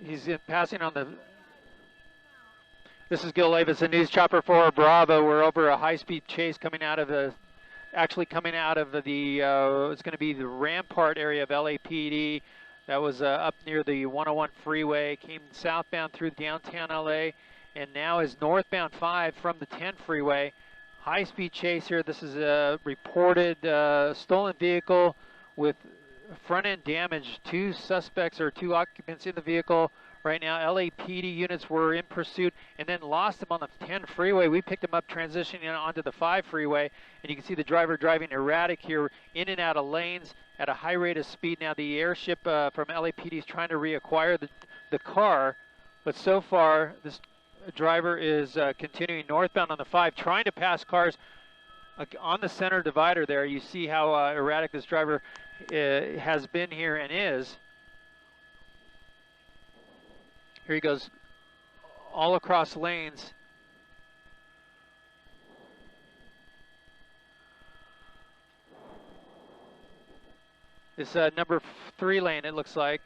He's passing on the. This is Gil Lavis, a news chopper for Bravo. We're over a high-speed chase coming out of the, coming out of the it's going to be the Rampart area of LAPD. That was up near the 101 freeway, came southbound through downtown LA, and now is northbound 5 from the 10 freeway. High-speed chase here. This is a reported stolen vehicle with front-end damage. 2 suspects or 2 occupants in the vehicle. Right now, LAPD units were in pursuit and then lost them on the 10 freeway. We picked them up transitioning onto the 5 freeway, and you can see the driver driving erratic here in and out of lanes at a high rate of speed. Now the airship from LAPD is trying to reacquire the car, but so far this driver is continuing northbound on the 5, trying to pass cars on the center divider there. You see how erratic this driver has been here and is. Here he goes all across lanes. It's number 3 lane, it looks like.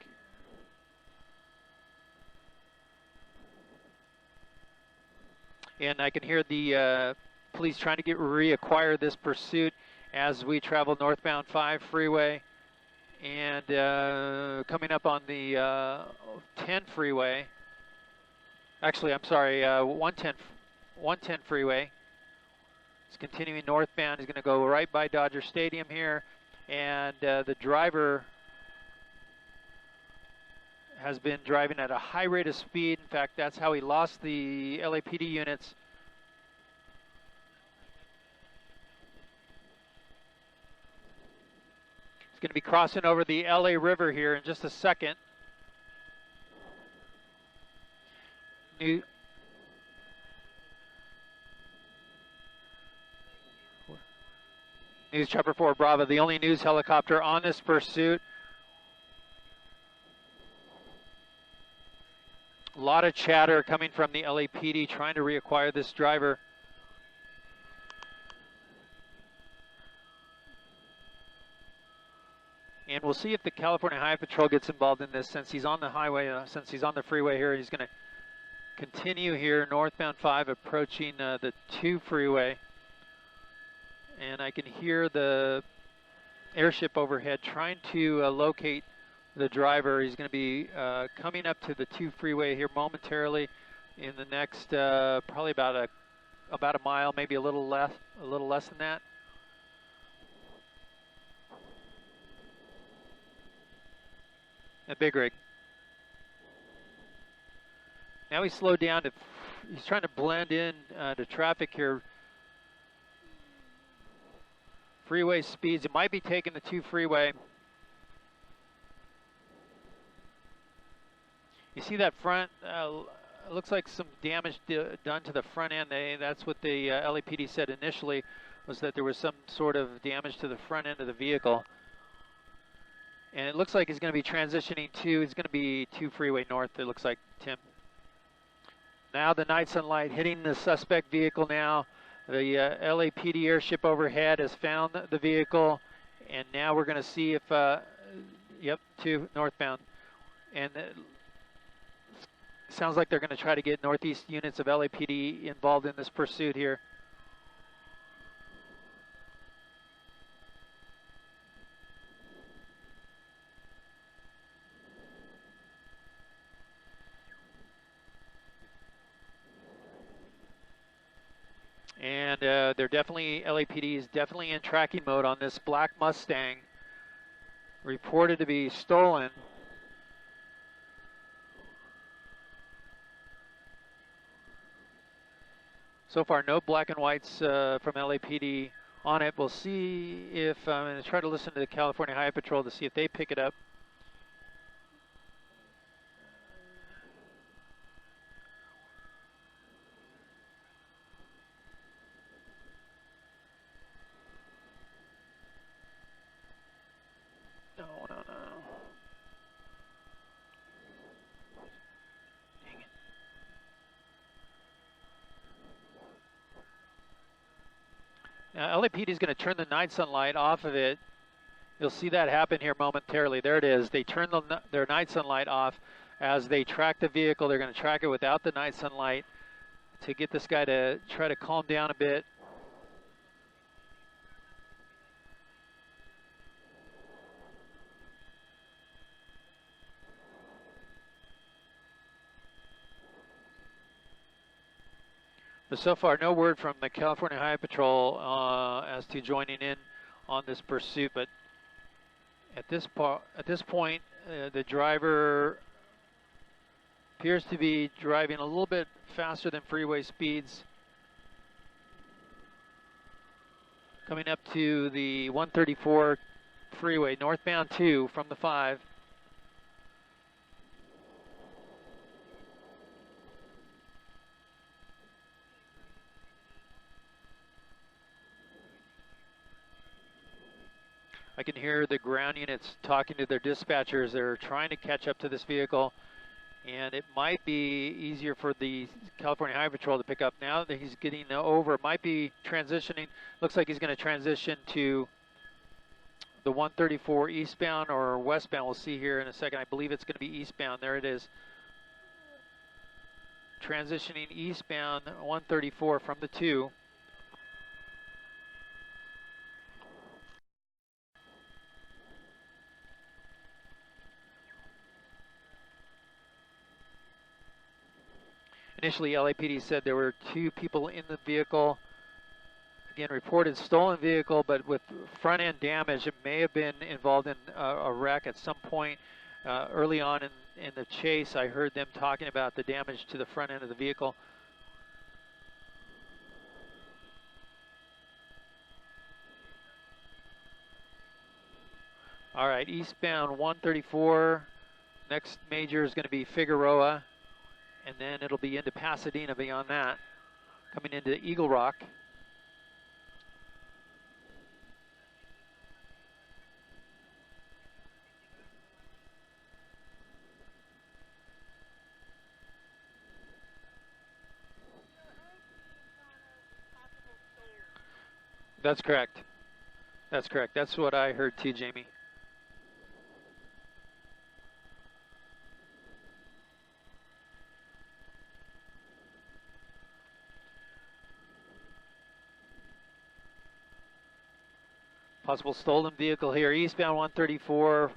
And I can hear the police trying to reacquire this pursuit as we travel northbound 5 freeway. And coming up on the 10 freeway, actually I'm sorry, 110 freeway. It's continuing northbound. He's going to go right by Dodger Stadium here, and the driver has been driving at a high rate of speed. In fact, that's how he lost the LAPD units. He's going to be crossing over the LA River here in just a second. News Chopper 4 Bravo, the only news helicopter on this pursuit. A lot of chatter coming from the LAPD trying to reacquire this driver. And we'll see if the California Highway Patrol gets involved in this, since he's on the highway, since he's on the freeway here. He's going to continue here, northbound 5, approaching the 2 freeway. And I can hear the airship overhead trying to locate the driver. He's going to be coming up to the 2 freeway here momentarily in the next probably about a mile, maybe a little less than that. A big rig. Now he's slowed down to, he's trying to blend in to traffic here. Freeway speeds, it might be taking the 2 freeway. You see that front, it looks like some damage done to the front end. That's what the LAPD said initially, was that there was some sort of damage to the front end of the vehicle. And it looks like he's going to be transitioning to, he's going to be 2 freeway north, it looks like, Tim. Now the night sunlight hitting the suspect vehicle now. The LAPD airship overhead has found the vehicle, and now we're going to see if, yep, 2 northbound. And it sounds like they're going to try to get northeast units of LAPD involved in this pursuit here. And they're definitely, LAPD is definitely in tracking mode on this black Mustang, reported to be stolen. So far, no black and whites from LAPD on it. We'll see if, I'm going to try to listen to the California Highway Patrol to see if they pick it up. LAPD is going to turn the night sunlight off of it. You'll see that happen here momentarily. There it is. They turn their night sunlight off. As they track the vehicle, they're going to track it without the night sunlight to get this guy to try to calm down a bit. But so far, no word from the California Highway Patrol as to joining in on this pursuit. But at this point, the driver appears to be driving a little bit faster than freeway speeds. Coming up to the 134 freeway, northbound 2 from the 5. I can hear the ground units talking to their dispatchers. They're trying to catch up to this vehicle, and it might be easier for the California Highway Patrol to pick up now that he's getting over. It might be transitioning. Looks like he's going to transition to the 134 eastbound or westbound. We'll see here in a second. I believe it's going to be eastbound. There it is. Transitioning eastbound 134 from the 2. Initially, LAPD said there were 2 people in the vehicle. Again, reported stolen vehicle, but with front end damage. It may have been involved in a wreck at some point early on in the chase. I heard them talking about the damage to the front end of the vehicle. All right, eastbound 134. Next major is going to be Figueroa, and then it'll be into Pasadena beyond that, coming into Eagle Rock. That's correct. That's correct. That's what I heard too, Jamie. Possible stolen vehicle here, eastbound 134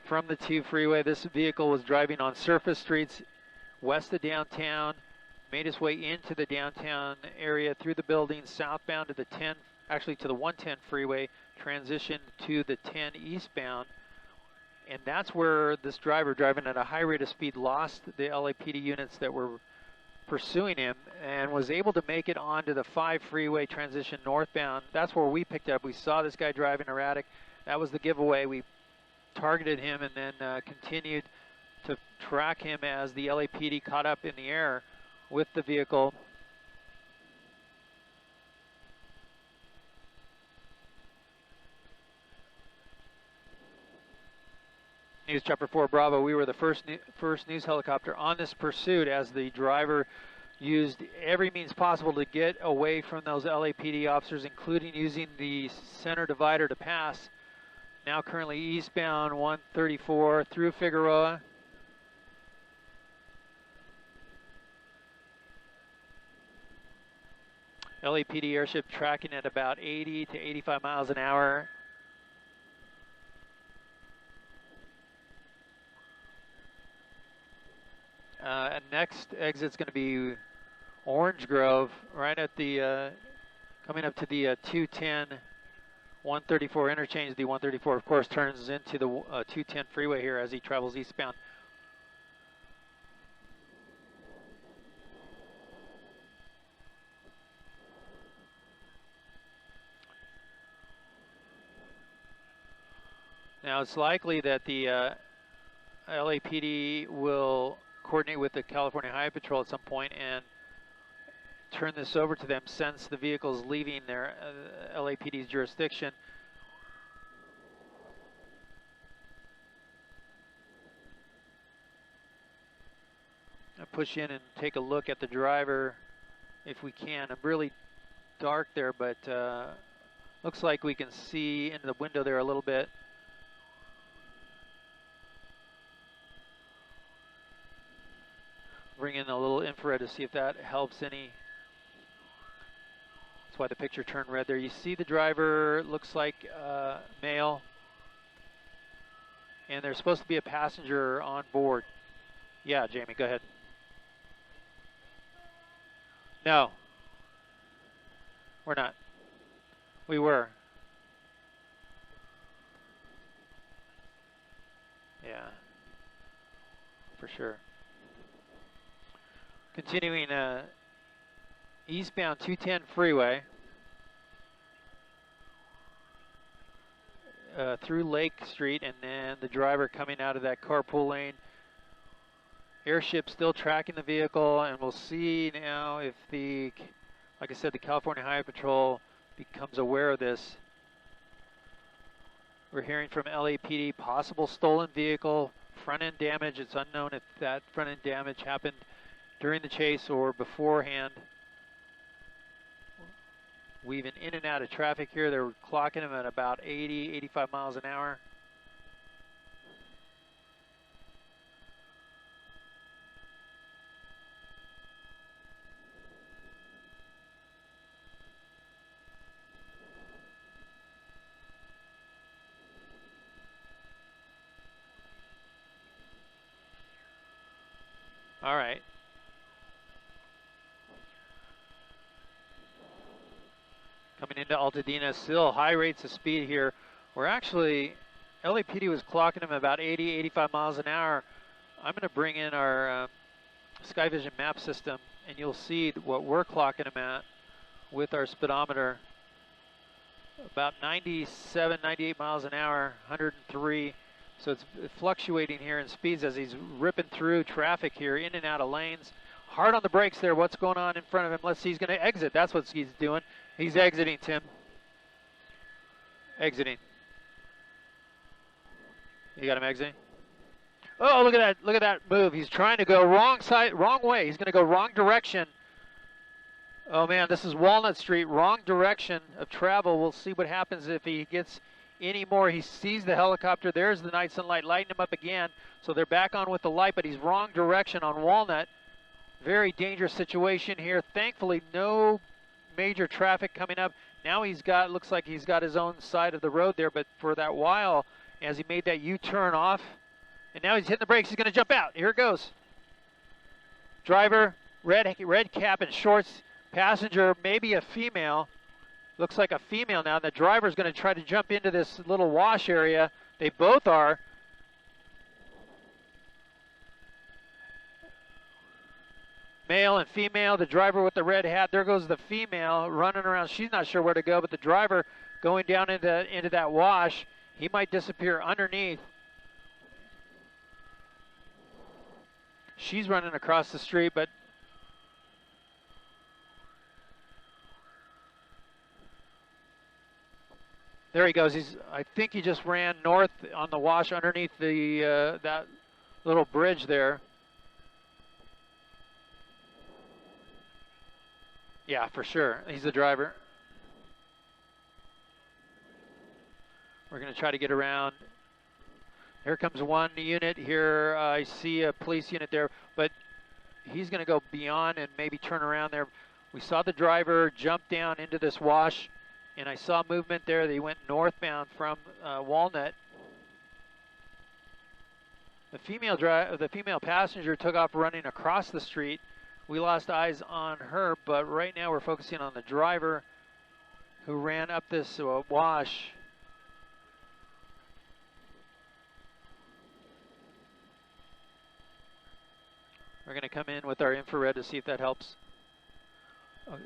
from the 2 freeway. This vehicle was driving on surface streets west of downtown, made its way into the downtown area through the buildings, southbound to the 10, actually to the 110 freeway, transitioned to the 10 eastbound. And that's where this driver, driving at a high rate of speed, lost the LAPD units that were pursuing him and was able to make it onto the 5 freeway, transition northbound. That's where we picked up. We saw this guy driving erratic. That was the giveaway. We targeted him and then continued to track him as the LAPD caught up in the air with the vehicle. News Chopper 4 Bravo, we were the first news helicopter on this pursuit as the driver used every means possible to get away from those LAPD officers, including using the center divider to pass. Now currently eastbound 134 through Figueroa. LAPD airship tracking at about 80 to 85 miles an hour. And next exit's going to be Orange Grove, right at the, coming up to the 210, 134 interchange. The 134, of course, turns into the 210 freeway here as he travels eastbound. Now, it's likely that the LAPD will coordinate with the California Highway Patrol at some point and turn this over to them since the vehicle is leaving their LAPD's jurisdiction. I'll push in and take a look at the driver if we can. I'm really dark there, but looks like we can see into the window there a little bit. Bring in a little infrared to see if that helps any. That's why the picture turned red there. You see the driver, looks like male. And there's supposed to be a passenger on board. Yeah, Jamie, go ahead. No. We're not. We were. Yeah. For sure. Continuing eastbound 210 freeway. Through Lake Street, and then the driver coming out of that carpool lane. Airship still tracking the vehicle, and we'll see now if the, like I said, the California Highway Patrol becomes aware of this. We're hearing from LAPD possible stolen vehicle, front end damage. It's unknown if that front end damage happened during the chase or beforehand. Weaving in and out of traffic here. They're clocking him at about 80, 85 miles an hour. All right. Coming into Altadena, still high rates of speed here. We're actually, LAPD was clocking them about 80, 85 miles an hour. I'm going to bring in our SkyVision map system, and you'll see what we're clocking them at with our speedometer. About 97, 98 miles an hour, 103. So it's fluctuating here in speeds as he's ripping through traffic here, in and out of lanes. Hard on the brakes there. What's going on in front of him? Let's see. He's going to exit. That's what he's doing. He's exiting, Tim. Exiting. You got him exiting? Oh, look at that. Look at that move. He's trying to go wrong side, wrong way. He's going to go wrong direction. Oh, man, this is Walnut Street. Wrong direction of travel. We'll see what happens if he gets any more. He sees the helicopter. There's the night sunlight lighting him up again. So they're back on with the light, but he's wrong direction on Walnut. Very dangerous situation here. Thankfully, no major traffic coming up. Now he's got, looks like he's got his own side of the road there, but for that while, as he made that U-turn off, and now he's hitting the brakes, he's going to jump out. Here it goes. Driver, red cap and shorts. Passenger, maybe a female. Looks like a female now. The driver's going to try to jump into this little wash area. They both are. Male and female, the driver with the red hat. There goes the female running around. She's not sure where to go, but the driver going down into that wash. He might disappear underneath. She's running across the street, but there he goes. I think he just ran north on the wash underneath the that little bridge there. Yeah, for sure. He's the driver. We're going to try to get around. Here comes one unit. Here I see a police unit there, but he's going to go beyond and maybe turn around there. We saw the driver jump down into this wash, and I saw movement there. They went northbound from Walnut. The female passenger took off running across the street. We lost eyes on her, but right now we're focusing on the driver who ran up this wash. We're going to come in with our infrared to see if that helps.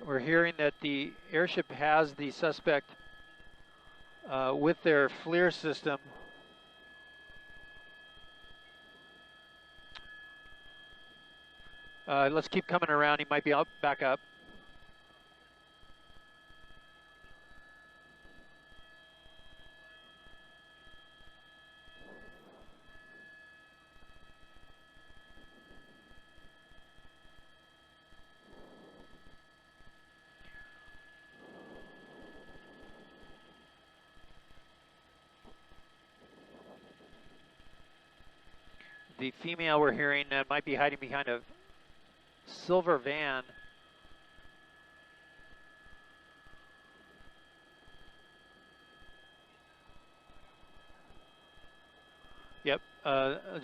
We're hearing that the airship has the suspect with their FLIR system. Let's keep coming around. He might be back up. The female we're hearing might be hiding behind a silver van. Yep,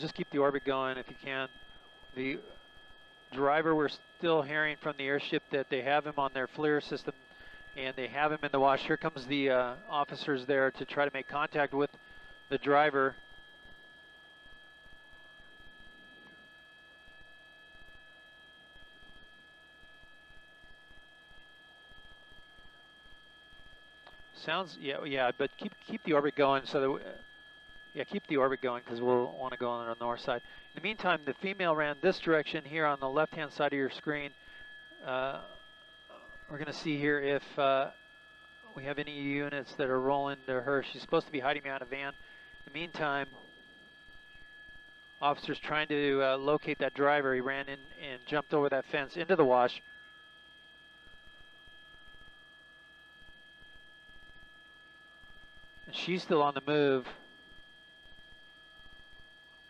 just keep the orbit going if you can. The driver, we're still hearing from the airship that they have him on their FLIR system and they have him in the wash. Here comes the officers there to try to make contact with the driver. Sounds, yeah, but keep the orbit going so that, yeah, keep the orbit going because we'll want to go on the north side. In the meantime, the female ran this direction here on the left-hand side of your screen. We're going to see here if we have any units that are rolling to her. She's supposed to be hiding behind a van. In the meantime, officers trying to locate that driver. He ran in and jumped over that fence into the wash. And she's still on the move.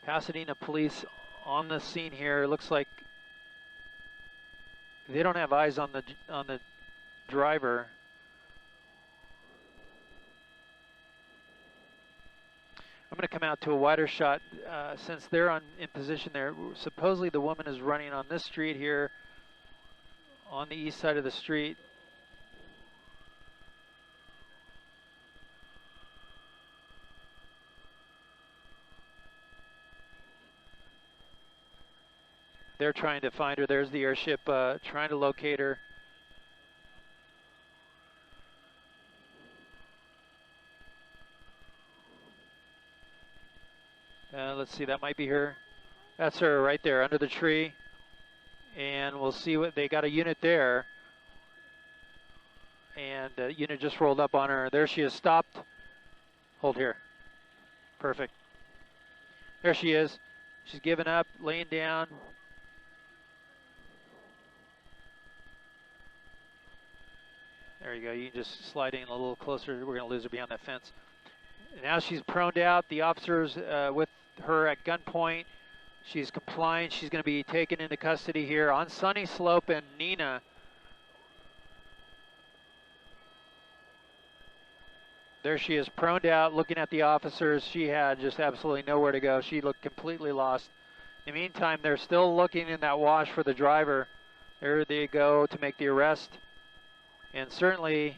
Pasadena police on the scene here. It looks like they don't have eyes on the driver. I'm going to come out to a wider shot since they're in position there. Supposedly the woman is running on this street here on the east side of the street. They're trying to find her. There's the airship trying to locate her. Let's see, that might be her. That's her right there under the tree. And we'll see what they got a unit there. And the unit just rolled up on her. There she is, stopped. Hold here. Perfect. There she is. She's giving up, laying down. There you go. You can just slide in a little closer. We're going to lose her behind that fence. And now she's proned out. The officers with her at gunpoint. She's complying. She's going to be taken into custody here on Sunny Slope and Nina. There she is, proned out, looking at the officers. She had just absolutely nowhere to go. She looked completely lost. In the meantime, they're still looking in that wash for the driver. There they go to make the arrest. And certainly,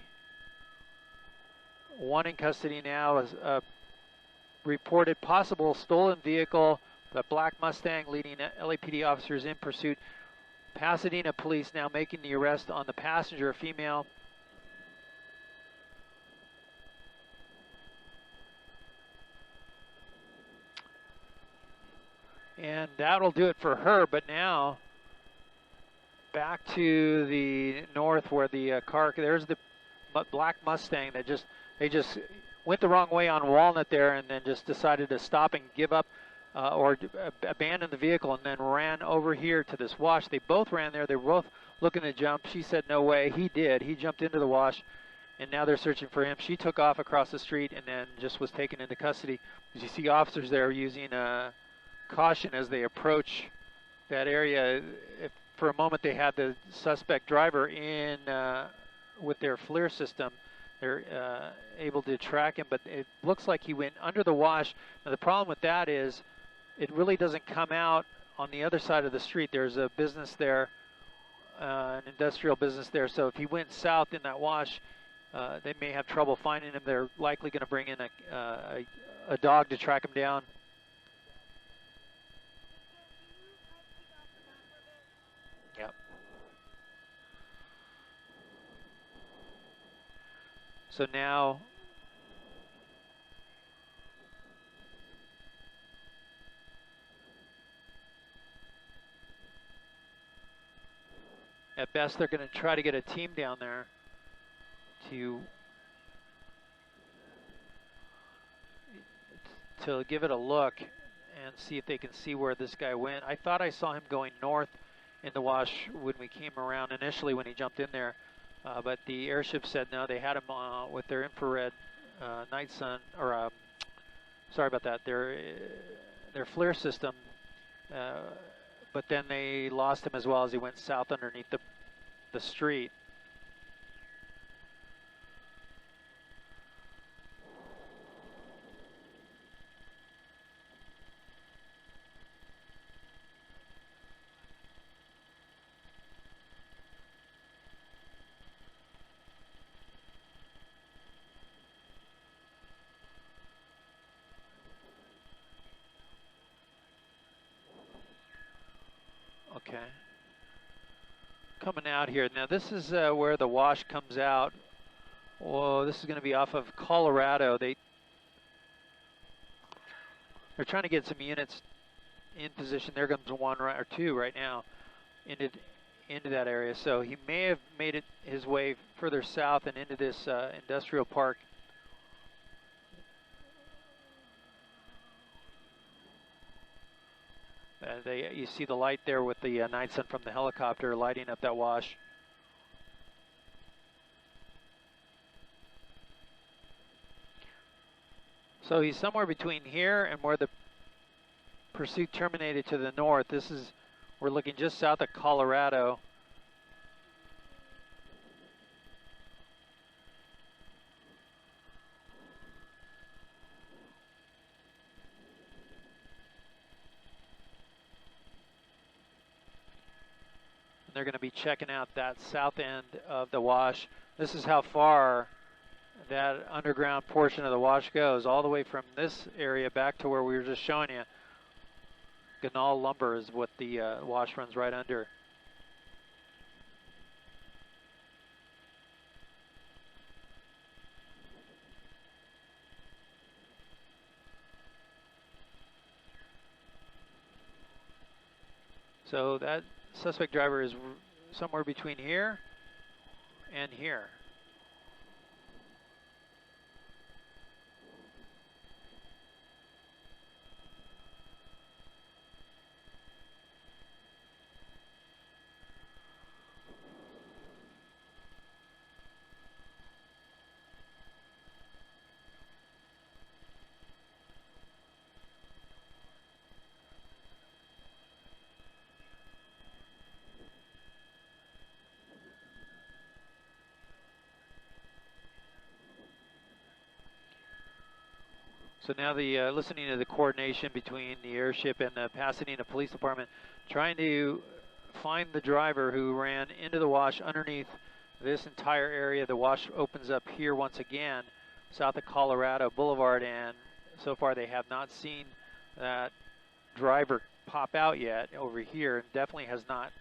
one in custody now is a reported possible stolen vehicle, the black Mustang, leading LAPD officers in pursuit. Pasadena police now making the arrest on the passenger, a female. And that'll do it for her, but now back to the north where the car, there's the black Mustang that they just went the wrong way on Walnut there and then just decided to stop and give up or abandon the vehicle and then ran over here to this wash. They both ran there. They were both looking to jump. She said no way. He did. He jumped into the wash, and now they're searching for him. She took off across the street and then just was taken into custody. As you see officers there using caution as they approach that area. If for a moment they had the suspect driver in with their FLIR system, they're able to track him, but it looks like he went under the wash. Now the problem with that is it really doesn't come out on the other side of the street. There's a business there, an industrial business there, so if he went south in that wash, they may have trouble finding him. They're likely going to bring in a dog to track him down. Yep. So now at best they're going to try to get a team down there to give it a look and see if they can see where this guy went. I thought I saw him going north in the wash when we came around initially when he jumped in there, but the airship said no, they had him with their infrared night sun, or sorry about that, their FLIR system but then they lost him as well as he went south underneath the street. Okay. Coming out here. Now this is where the wash comes out. Whoa, this is going to be off of Colorado. They're trying to get some units in position. There comes one or two right now into that area. So he may have made his way further south and into this industrial park. You see the light there with the night sun from the helicopter lighting up that wash. So he's somewhere between here and where the pursuit terminated to the north. We're looking just south of Colorado. They're going to be checking out that south end of the wash. This is how far that underground portion of the wash goes, all the way from this area back to where we were just showing you. Ganal lumber is what the wash runs right under. So that suspect driver is somewhere between here and here. So now listening to the coordination between the airship and the Pasadena Police Department, trying to find the driver who ran into the wash underneath this entire area. The wash opens up here once again, south of Colorado Boulevard, and so far they have not seen that driver pop out yet over here, and definitely has not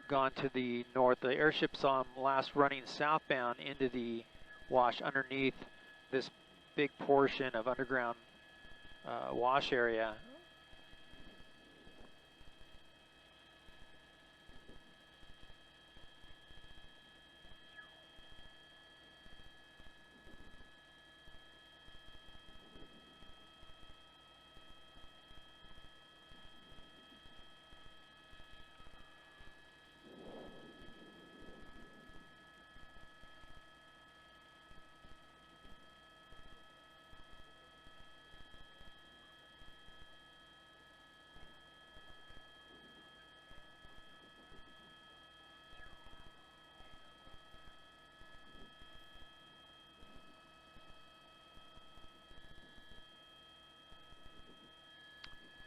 gone to the north. The airship saw him last running southbound into the wash underneath this big portion of underground wash area.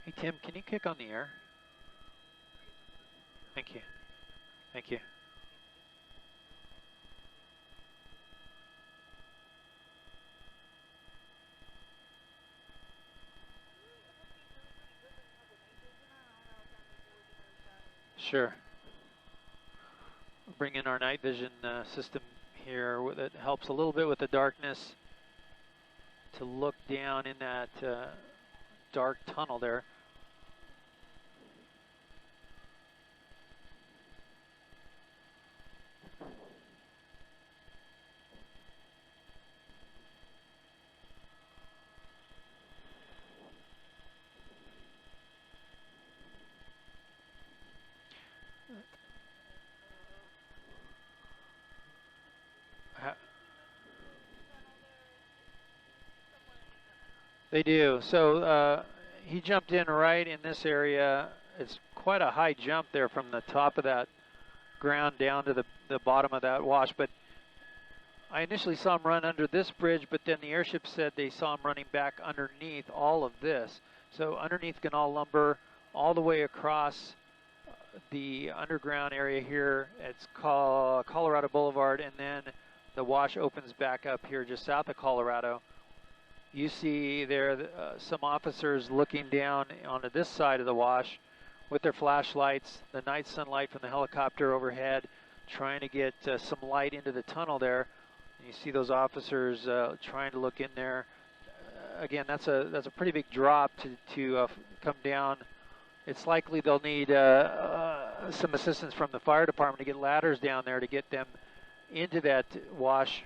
Hey Tim, can you kick on the air? Thank you. Thank you. Sure. Bring in our night vision system here that helps a little bit with the darkness to look down in that dark tunnel there. They do. So he jumped in right in this area. It's quite a high jump there from the top of that ground down to the bottom of that wash. But I initially saw him run under this bridge, but then the airship said they saw him running back underneath all of this. So underneath Ganal Lumber, all the way across the underground area here. It's called Colorado Boulevard, and then the wash opens back up here just south of Colorado. You see there some officers looking down onto this side of the wash with their flashlights, the night sunlight from the helicopter overhead, trying to get some light into the tunnel there. And you see those officers trying to look in there. Again, that's a pretty big drop to come down. It's likely they'll need some assistance from the fire department to get ladders down there to get them into that wash.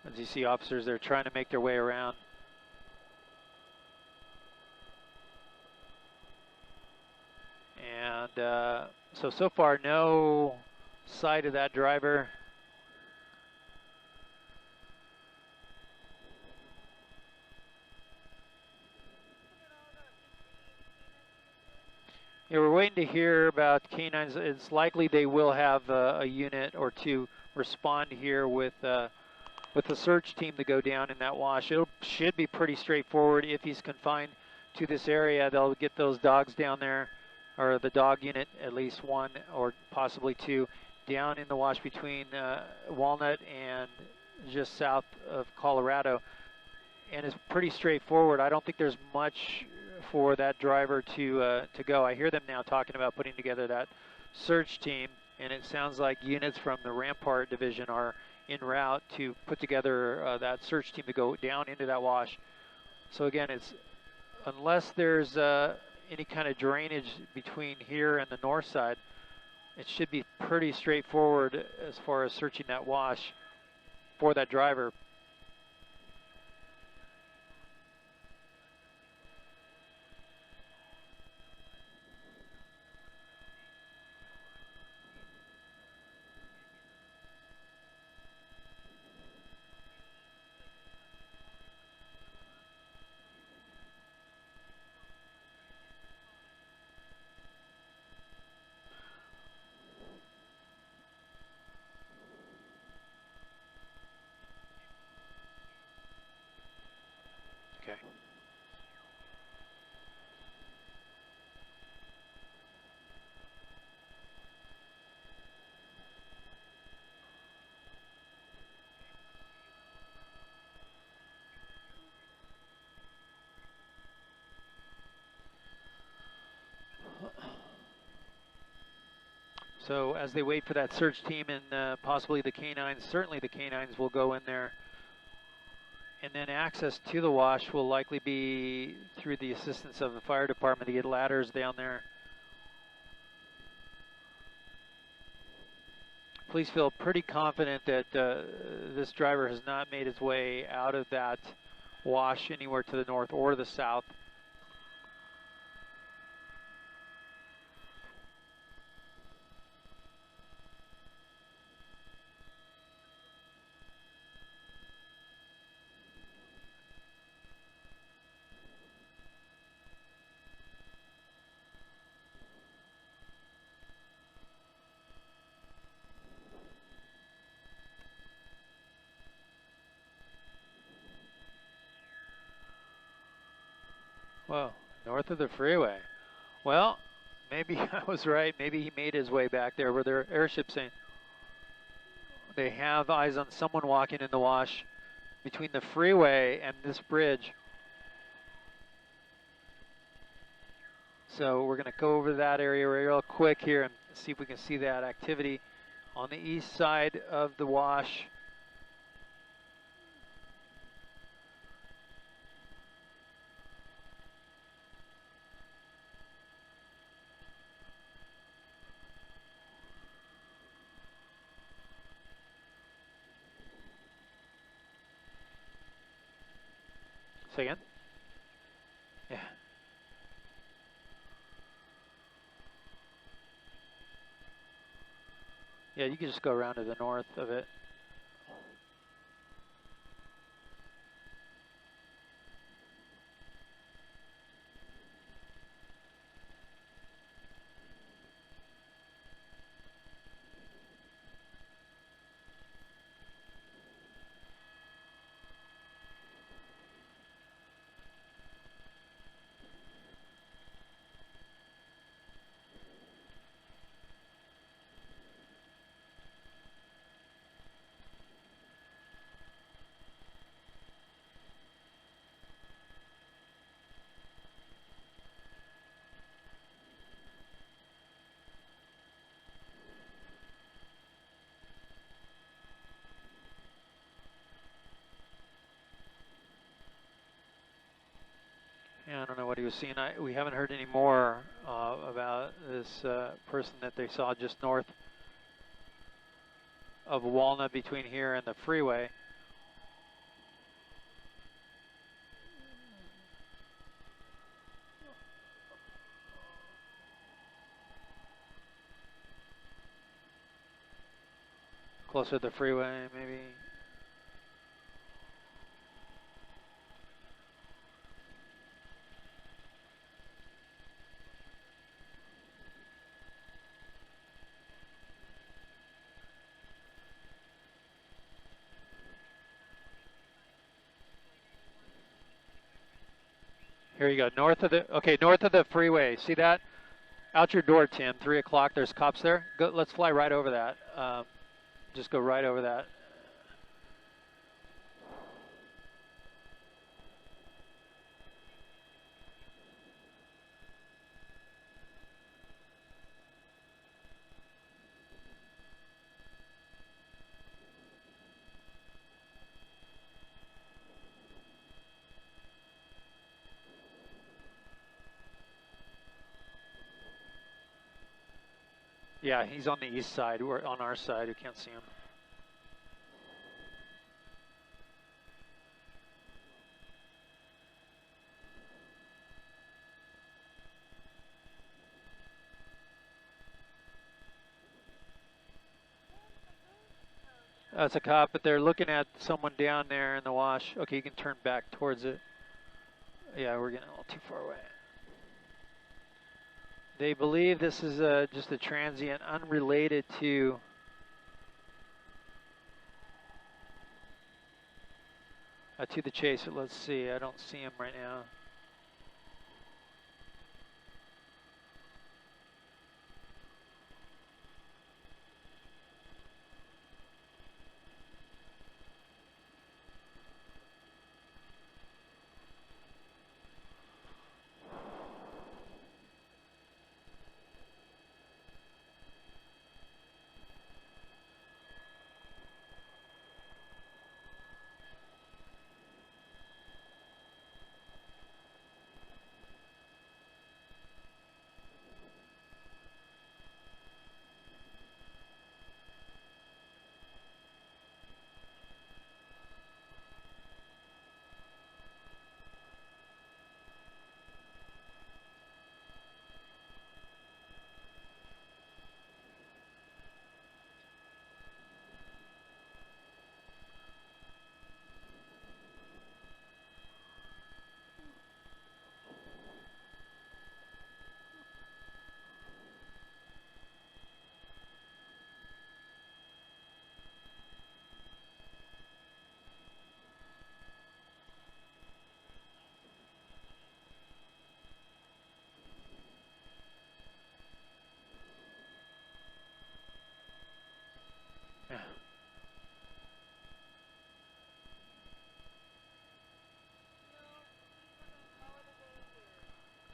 As you see officers, they're trying to make their way around. And so far, no sight of that driver. Yeah, we're waiting to hear about canines. It's likely they will have a unit or two respond here with the search team to go down in that wash. It should be pretty straightforward. If he's confined to this area, they'll get those dogs down there, or the dog unit, at least one or possibly two, down in the wash between Walnut and just south of Colorado. And it's pretty straightforward. I don't think there's much for that driver to go. I hear them now talking about putting together that search team, and it sounds like units from the Rampart Division are en route to put together that search team to go down into that wash. So again, it's unless there's any kind of drainage between here and the north side, it should be pretty straightforward as far as searching that wash for that driver. Okay. So as they wait for that search team and possibly the canines, certainly the canines will go in there. And then access to the wash will likely be through the assistance of the fire department to get ladders down there. Police feel pretty confident that this driver has not made his way out of that wash anywhere to the north or the south. Well, north of the freeway. Well, maybe I was right. Maybe he made his way back there where their airship's saying. They have eyes on someone walking in the wash between the freeway and this bridge. So we're going to go over that area real quick here and see if we can see that activity on the east side of the wash. Say again? Yeah. Yeah, you can just go around to the north of it. he was seen. We haven't heard any more about this person that they saw just north of Walnut between here and the freeway. Closer to the freeway, maybe. Here you go, north of the freeway. See that? Out your door, Tim. 3 o'clock. There's cops there. Go. Let's fly right over that. Just go right over that. Yeah, he's on the east side. We're on our side. We can't see him. That's a cop, but they're looking at someone down there in the wash. Okay, you can turn back towards it. Yeah, we're getting a little too far away. They believe this is just a transient, unrelated to the chase. Let's see. I don't see him right now.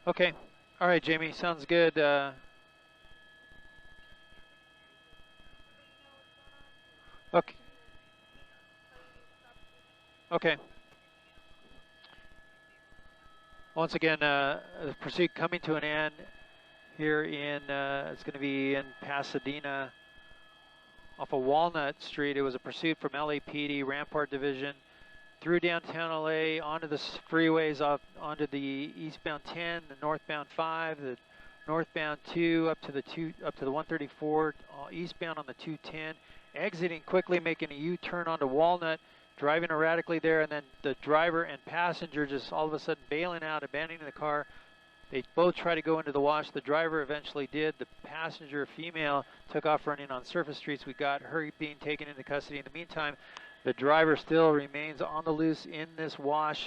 Okay. All right, Jamie. Sounds good. Okay. Okay. Once again, the pursuit coming to an end here in, it's going to be in Pasadena off of Walnut Street. It was a pursuit from LAPD, Rampart Division, through downtown LA, onto the freeways, onto the eastbound 10, the northbound 5, the northbound 2, up to the 134, eastbound on the 210, exiting quickly, making a U-turn onto Walnut, driving erratically there, and then the driver and passenger just all of a sudden bailing out, abandoning the car. They both tried to go into the wash. The driver eventually did. The passenger, female, took off running on surface streets. We got her being taken into custody. In the meantime, the driver still remains on the loose in this wash.